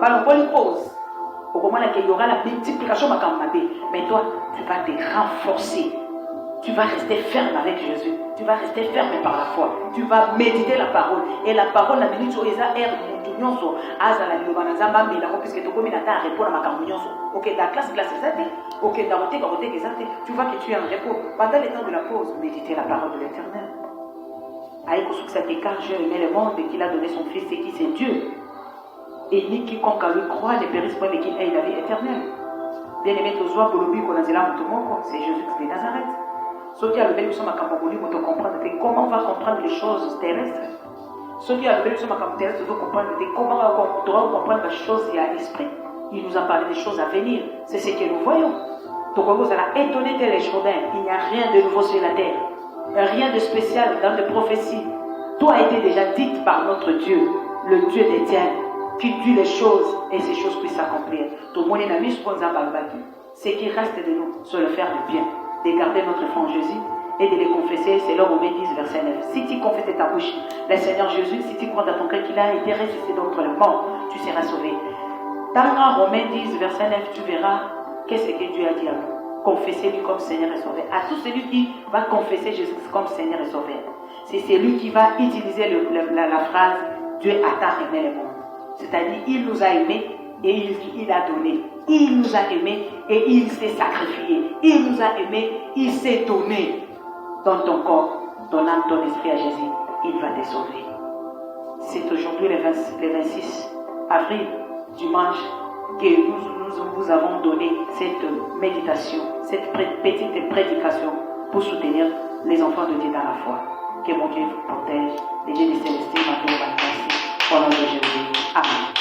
balongoli pause. Au moment où il y aura la multiplication, mais toi, tu vas te renforcer. Tu vas rester ferme avec Jésus. Tu vas rester ferme par la foi. Tu vas méditer la parole. Et la parole, la minute où ils ont l'air de Nyonso, Azala, Libanazamba, Milako, puisque tu commis à répondre à ma campagnoso. Ok, la classe, ok, tu vois que tu es en repos. Pendant le temps de la pause, méditer la parole de l'Éternel. Aïe, car Dieu aimait le monde et qu'il a donné son Fils et qui c'est Dieu. Et ni quiconque à lui croit ne périsse pas, mais qu'il ait la vie éternelle. Bien aimé, tu vois, pour le but qu'on a dit là, c'est Jésus-Christ de Nazareth. Ceux qui ont le bel sont ma campagne, pour te comprendre comment on va comprendre les choses terrestres. Ceux qui ont le bel sont ma campagne terrestre, doivent comprendre comment on doit comprendre les choses qui à l'esprit. Il nous a parlé des choses à venir. C'est ce que nous voyons. Donc, vous allez étonner tel Jourdain. Il n'y a rien de nouveau sur la terre. Rien de spécial dans les prophéties. Tout a été déjà dit par notre Dieu, le Dieu d'Étienne, qui dit les choses et ces choses puissent s'accomplir. Tout le monde est ami, ce qui reste de nous, c'est le faire du bien, de garder notre foi en Jésus et de les confesser. C'est là Romains 10, verset 9. Si tu confesses de ta bouche le Seigneur Jésus, si tu crois dans ton cœur qu'il a été ressuscité d'entre les morts, tu seras sauvé. Dans Romains 10, verset 9, tu verras qu'est-ce que Dieu a dit à nous. Confessez-lui comme Seigneur et Sauveur. À tout celui qui va confesser Jésus comme Seigneur et Sauveur, c'est celui qui va utiliser la phrase Dieu a tant aimé le monde. C'est-à-dire, il nous a aimés et il a donné. Il nous a aimés et il s'est sacrifié. Il nous a aimés, il s'est donné. Dans ton corps, ton âme, ton esprit à Jésus, il va te sauver. C'est aujourd'hui le 26 avril, dimanche, que nous vous avons donné cette méditation, cette petite prédication pour soutenir les enfants de Dieu dans la foi. Que mon Dieu vous protège, les dieux des célestes, au nom de Jésus. Amen.